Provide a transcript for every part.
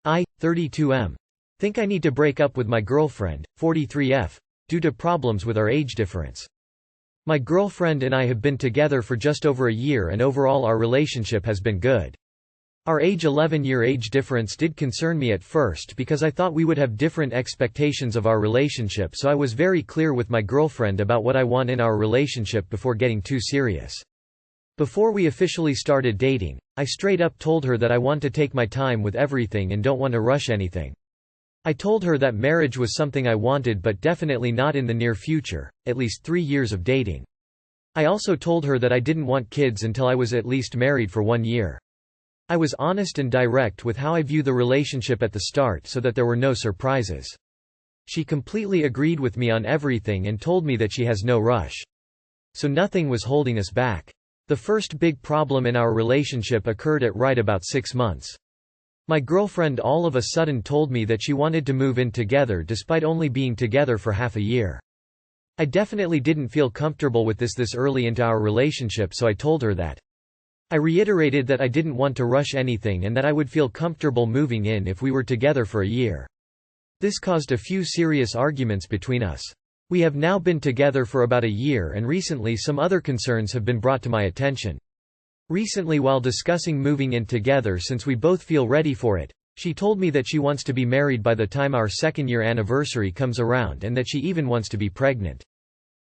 I, 32M. Think I need to break up with my girlfriend, 43F, due to problems with our age difference. My girlfriend and I have been together for just over a year and overall our relationship has been good. Our 11-year age difference did concern me at first because I thought we would have different expectations of our relationship, so I was very clear with my girlfriend about what I want in our relationship before getting too serious. Before we officially started dating, I straight up told her that I want to take my time with everything and don't want to rush anything. I told her that marriage was something I wanted but definitely not in the near future, at least 3 years of dating. I also told her that I didn't want kids until I was at least married for 1 year. I was honest and direct with how I view the relationship at the start so that there were no surprises. She completely agreed with me on everything and told me that she has no rush. So nothing was holding us back. The first big problem in our relationship occurred at right about 6 months. My girlfriend all of a sudden told me that she wanted to move in together despite only being together for half a year. I definitely didn't feel comfortable with this early into our relationship, so I told her that. I reiterated that I didn't want to rush anything and that I would feel comfortable moving in if we were together for a year. This caused a few serious arguments between us. We have now been together for about a year and recently some other concerns have been brought to my attention. Recently, while discussing moving in together since we both feel ready for it, she told me that she wants to be married by the time our 2nd-year anniversary comes around and that she even wants to be pregnant.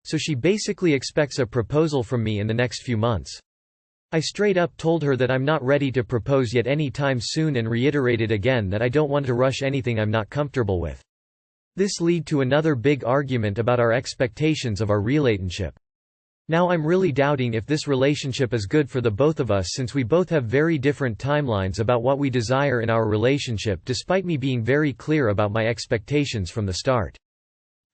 So she basically expects a proposal from me in the next few months. I straight up told her that I'm not ready to propose yet anytime soon and reiterated again that I don't want to rush anything I'm not comfortable with. This led to another big argument about our expectations of our relationship. Now I'm really doubting if this relationship is good for the both of us since we both have very different timelines about what we desire in our relationship, despite me being very clear about my expectations from the start.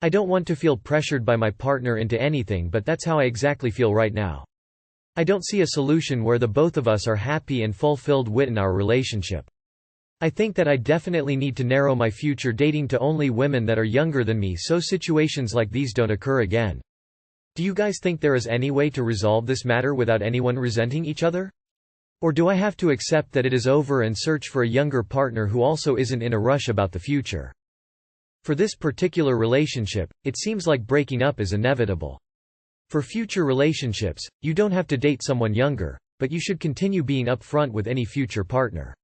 I don't want to feel pressured by my partner into anything, but that's how I exactly feel right now. I don't see a solution where the both of us are happy and fulfilled within our relationship. I think that I definitely need to narrow my future dating to only women that are younger than me so situations like these don't occur again. Do you guys think there is any way to resolve this matter without anyone resenting each other? Or do I have to accept that it is over and search for a younger partner who also isn't in a rush about the future? For this particular relationship, it seems like breaking up is inevitable. For future relationships, you don't have to date someone younger, but you should continue being upfront with any future partner.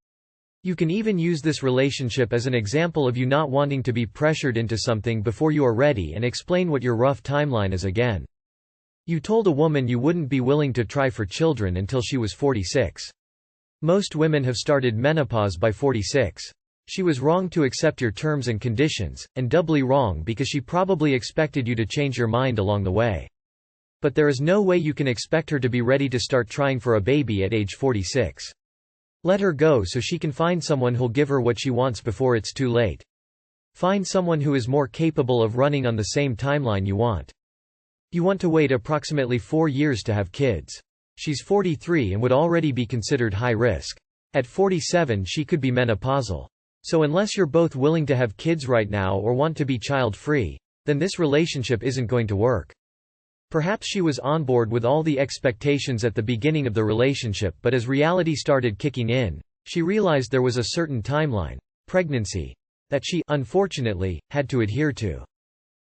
You can even use this relationship as an example of you not wanting to be pressured into something before you are ready and explain what your rough timeline is again. You told a woman you wouldn't be willing to try for children until she was 46. Most women have started menopause by 46. She was wrong to accept your terms and conditions, and doubly wrong because she probably expected you to change your mind along the way. But there is no way you can expect her to be ready to start trying for a baby at age 46. Let her go so she can find someone who'll give her what she wants before it's too late. Find someone who is more capable of running on the same timeline you want. You want to wait approximately 4 years to have kids. She's 43 and would already be considered high risk. At 47 she could be menopausal. So unless you're both willing to have kids right now or want to be child-free, then this relationship isn't going to work. Perhaps she was on board with all the expectations at the beginning of the relationship, but as reality started kicking in, she realized there was a certain timeline, pregnancy, that she, unfortunately, had to adhere to.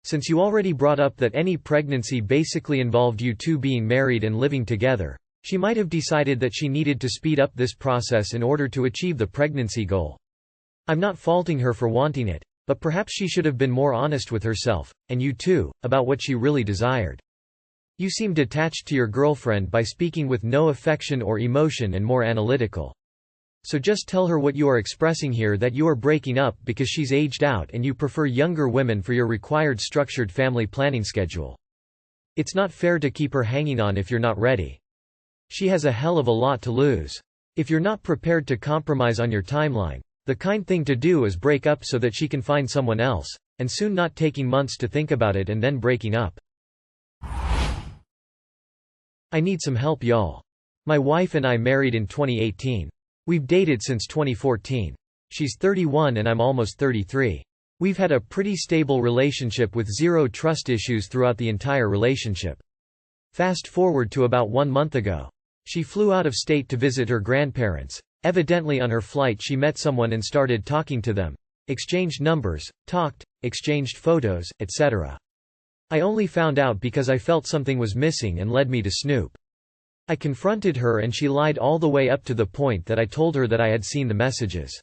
Since you already brought up that any pregnancy basically involved you two being married and living together, she might have decided that she needed to speed up this process in order to achieve the pregnancy goal. I'm not faulting her for wanting it, but perhaps she should have been more honest with herself, and you too, about what she really desired. You seem detached to your girlfriend by speaking with no affection or emotion and more analytical. So just tell her what you are expressing here, that you are breaking up because she's aged out and you prefer younger women for your required structured family planning schedule. It's not fair to keep her hanging on if you're not ready. She has a hell of a lot to lose. If you're not prepared to compromise on your timeline, the kind thing to do is break up so that she can find someone else, and soon not taking months to think about it and then breaking up. I need some help, y'all. My wife and I married in 2018. We've dated since 2014. She's 31 and I'm almost 33. We've had a pretty stable relationship with zero trust issues throughout the entire relationship. Fast forward to about 1 month ago. She flew out of state to visit her grandparents, Evidently on her flight she met someone and started talking to them. Exchanged numbers, talked, exchanged photos, etc. I only found out because I felt something was missing and led me to snoop. I confronted her and she lied all the way up to the point that I told her that I had seen the messages.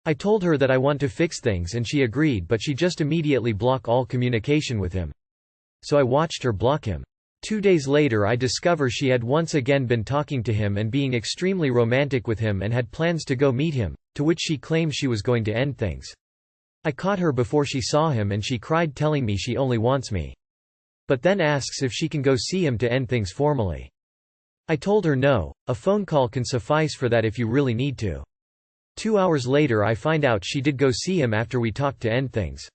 I told her that I want to fix things and she agreed, but she just immediately blocked all communication with him. So I watched her block him. 2 days later I discover she had once again been talking to him and being extremely romantic with him and had plans to go meet him, to which she claimed she was going to end things. I caught her before she saw him and she cried, telling me she only wants me. But then asks if she can go see him to end things formally. I told her no, a phone call can suffice for that if you really need to. 2 hours later I find out she did go see him after we talked to end things.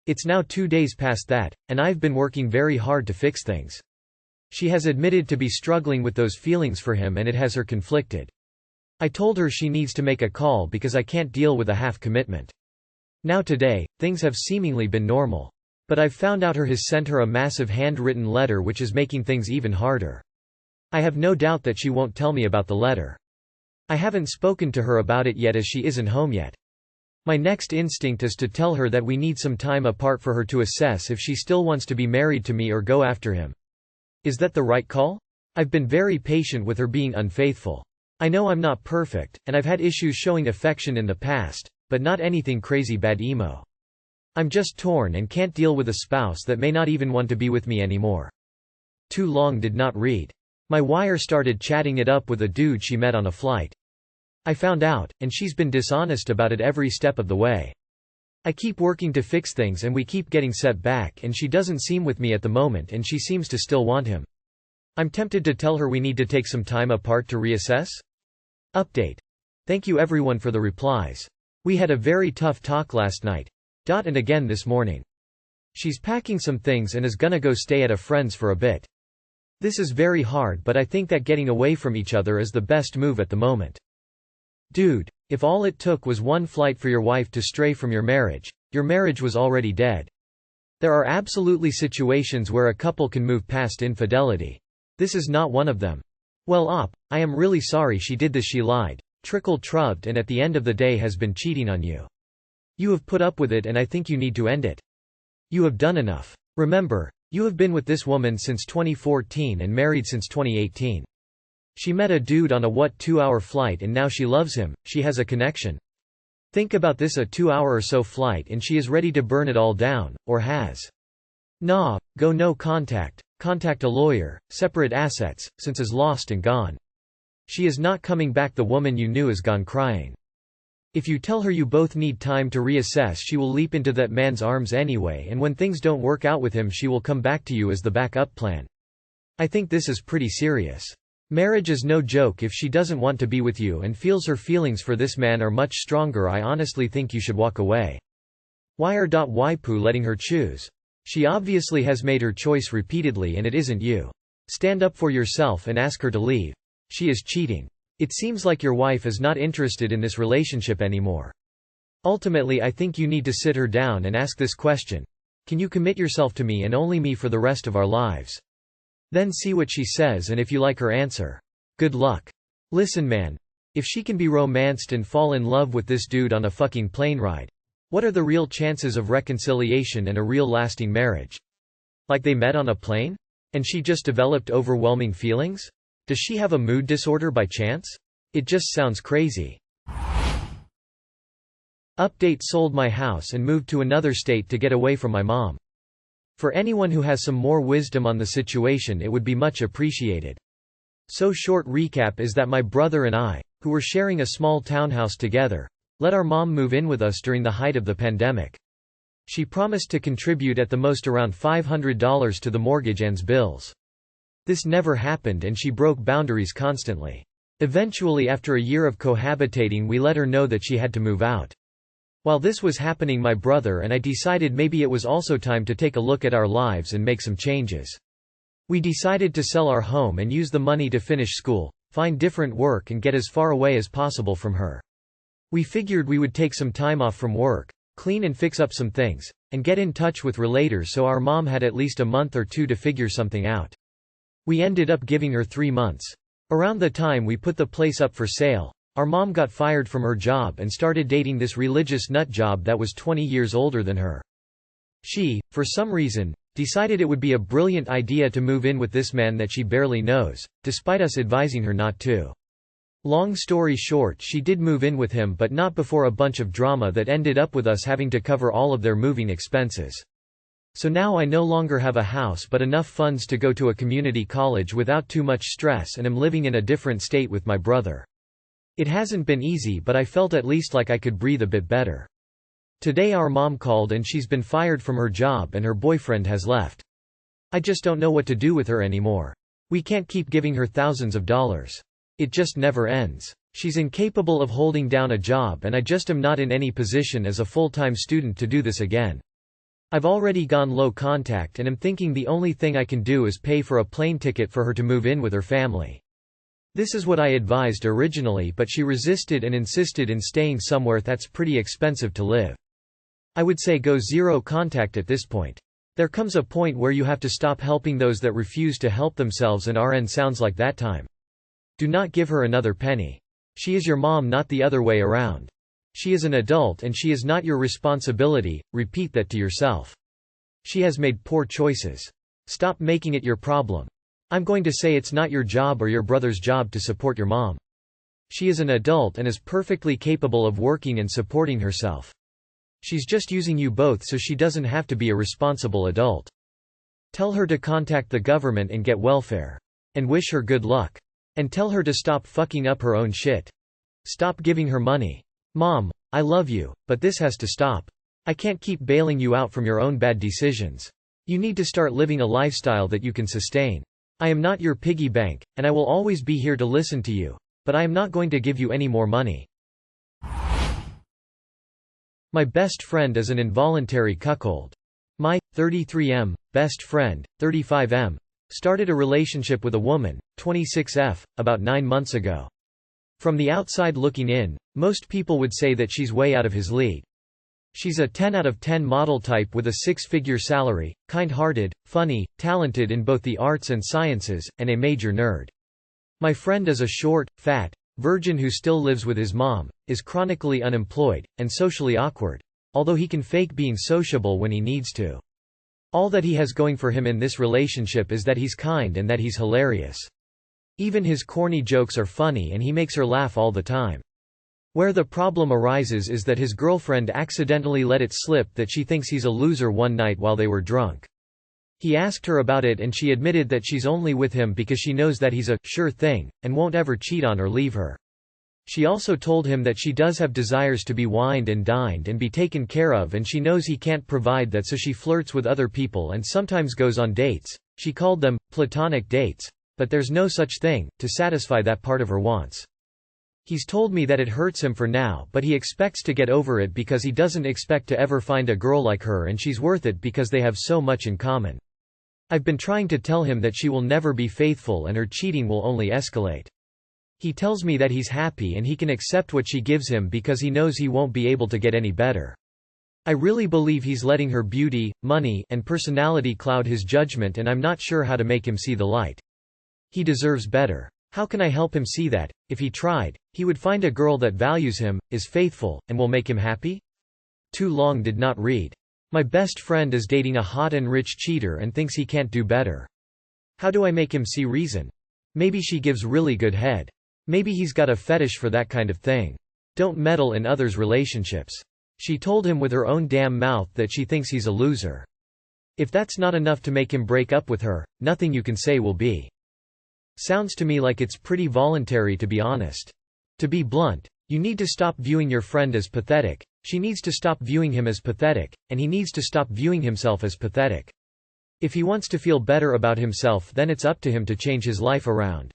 It's now 2 days past that, and I've been working very hard to fix things. She has admitted to be struggling with those feelings for him and it has her conflicted. I told her she needs to make a call because I can't deal with a half commitment. Now today, things have seemingly been normal. But I've found out her has sent her a massive handwritten letter which is making things even harder. I have no doubt that she won't tell me about the letter. I haven't spoken to her about it yet as she isn't home yet. My next instinct is to tell her that we need some time apart for her to assess if she still wants to be married to me or go after him. Is that the right call? I've been very patient with her being unfaithful. I know I'm not perfect, and I've had issues showing affection in the past, but not anything crazy bad emo. I'm just torn and can't deal with a spouse that may not even want to be with me anymore. Too long did not read. My wire started chatting it up with a dude she met on a flight. I found out, and she's been dishonest about it every step of the way. I keep working to fix things and we keep getting set back, and she doesn't seem with me at the moment and she seems to still want him. I'm tempted to tell her we need to take some time apart to reassess. Update. Thank you everyone for the replies. We had a very tough talk last night. And again this morning. She's packing some things and is gonna go stay at a friend's for a bit. This is very hard, but I think that getting away from each other is the best move at the moment. Dude, if all it took was one flight for your wife to stray from your marriage was already dead. There are absolutely situations where a couple can move past infidelity. This is not one of them. Well I am really sorry she did this. She lied, trickle-trubbed, and at the end of the day has been cheating on you. You have put up with it and I think you need to end it. You have done enough. Remember, you have been with this woman since 2014 and married since 2018. She met a dude on a 2-hour flight and now she loves him, she has a connection. Think about this, a 2-hour or so flight and she is ready to burn it all down, or has. Nah, go no contact, contact a lawyer, separate assets, since is lost and gone. She is not coming back. The woman you knew is gone crying. If you tell her you both need time to reassess, she will leap into that man's arms anyway, and when things don't work out with him she will come back to you as the backup plan. I think this is pretty serious. Marriage is no joke. If she doesn't want to be with you and feels her feelings for this man are much stronger, I honestly think you should walk away. Why are Waipu letting her choose? She obviously has made her choice repeatedly and it isn't you. Stand up for yourself and ask her to leave. She is cheating. It seems like your wife is not interested in this relationship anymore. Ultimately, I think you need to sit her down and ask this question. Can you commit yourself to me and only me for the rest of our lives? Then see what she says, and if you like her answer, good luck. Listen man, if she can be romanced and fall in love with this dude on a fucking plane ride, what are the real chances of reconciliation and a real lasting marriage? Like they met on a plane? And she just developed overwhelming feelings? Does she have a mood disorder by chance? It just sounds crazy. Update: sold my house and moved to another state to get away from my mom. For anyone who has some more wisdom on the situation, it would be much appreciated. So short recap is that my brother and I, who were sharing a small townhouse together, let our mom move in with us during the height of the pandemic. She promised to contribute at the most around $500 to the mortgage and bills. This never happened and she broke boundaries constantly. Eventually, after a year of cohabitating, we let her know that she had to move out. While this was happening, my brother and I decided maybe it was also time to take a look at our lives and make some changes. We decided to sell our home and use the money to finish school, find different work and get as far away as possible from her. We figured we would take some time off from work, clean and fix up some things, and get in touch with relators so our mom had at least a month or two to figure something out. We ended up giving her 3 months. Around the time we put the place up for sale, Our mom got fired from her job and started dating this religious nutjob that was 20 years older than her. She, for some reason, decided it would be a brilliant idea to move in with this man that she barely knows, despite us advising her not to. Long story short, she did move in with him, but not before a bunch of drama that ended up with us having to cover all of their moving expenses. So now I no longer have a house but enough funds to go to a community college without too much stress, and am living in a different state with my brother. It hasn't been easy, but I felt at least like I could breathe a bit better. Today our mom called and she's been fired from her job and her boyfriend has left. I just don't know what to do with her anymore. We can't keep giving her thousands of dollars. It just never ends. She's incapable of holding down a job, and I just am not in any position as a full-time student to do this again. I've already gone low contact and am thinking the only thing I can do is pay for a plane ticket for her to move in with her family. This is what I advised originally, but she resisted and insisted in staying somewhere that's pretty expensive to live. I would say go zero contact at this point. There comes a point where you have to stop helping those that refuse to help themselves, and RN sounds like that time. Do not give her another penny. She is your mom, not the other way around. She is an adult and she is not your responsibility. Repeat that to yourself. She has made poor choices. Stop making it your problem. I'm going to say it's not your job or your brother's job to support your mom. She is an adult and is perfectly capable of working and supporting herself. She's just using you both so she doesn't have to be a responsible adult. Tell her to contact the government and get welfare. And wish her good luck. And tell her to stop fucking up her own shit. Stop giving her money. Mom, I love you, but this has to stop. I can't keep bailing you out from your own bad decisions. You need to start living a lifestyle that you can sustain. I am not your piggy bank, and I will always be here to listen to you, but I am not going to give you any more money. My best friend is an involuntary cuckold. My 33M best friend, 35M, started a relationship with a woman, 26F, about 9 months ago. From the outside looking in, most people would say that she's way out of his league. She's a 10 out of 10 model type with a 6-figure salary, kind-hearted, funny, talented in both the arts and sciences, and a major nerd. My friend is a short, fat, virgin who still lives with his mom, is chronically unemployed, and socially awkward, although he can fake being sociable when he needs to. All that he has going for him in this relationship is that he's kind and that he's hilarious. Even his corny jokes are funny and he makes her laugh all the time. Where the problem arises is that his girlfriend accidentally let it slip that she thinks he's a loser one night while they were drunk. He asked her about it and she admitted that she's only with him because she knows that he's a sure thing, and won't ever cheat on or leave her. She also told him that she does have desires to be wined and dined and be taken care of, and she knows he can't provide that, so she flirts with other people and sometimes goes on dates. She called them platonic dates, but there's no such thing, to satisfy that part of her wants. He's told me that it hurts him for now, but he expects to get over it because he doesn't expect to ever find a girl like her, and she's worth it because they have so much in common. I've been trying to tell him that she will never be faithful and her cheating will only escalate. He tells me that he's happy and he can accept what she gives him because he knows he won't be able to get any better. I really believe he's letting her beauty, money, and personality cloud his judgment, and I'm not sure how to make him see the light. He deserves better. How can I help him see that, if he tried, he would find a girl that values him, is faithful, and will make him happy? Too long did not read. My best friend is dating a hot and rich cheater and thinks he can't do better. How do I make him see reason? Maybe she gives really good head. Maybe he's got a fetish for that kind of thing. Don't meddle in others' relationships. She told him with her own damn mouth that she thinks he's a loser. If that's not enough to make him break up with her, nothing you can say will be. Sounds to me like it's pretty voluntary, to be honest. To be blunt, you need to stop viewing your friend as pathetic, she needs to stop viewing him as pathetic, and he needs to stop viewing himself as pathetic. If he wants to feel better about himself, then it's up to him to change his life around.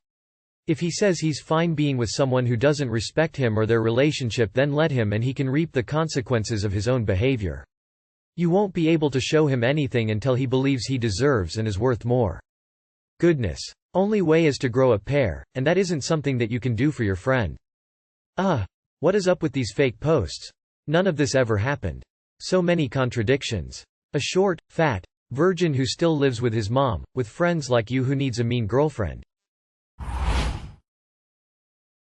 If he says he's fine being with someone who doesn't respect him or their relationship, then let him, and he can reap the consequences of his own behavior. You won't be able to show him anything until he believes he deserves and is worth more. Goodness. Only way is to grow a pair, and that isn't something that you can do for your friend. What is up with these fake posts? None of this ever happened. So many contradictions. A short, fat, virgin who still lives with his mom, with friends like you, who needs a mean girlfriend.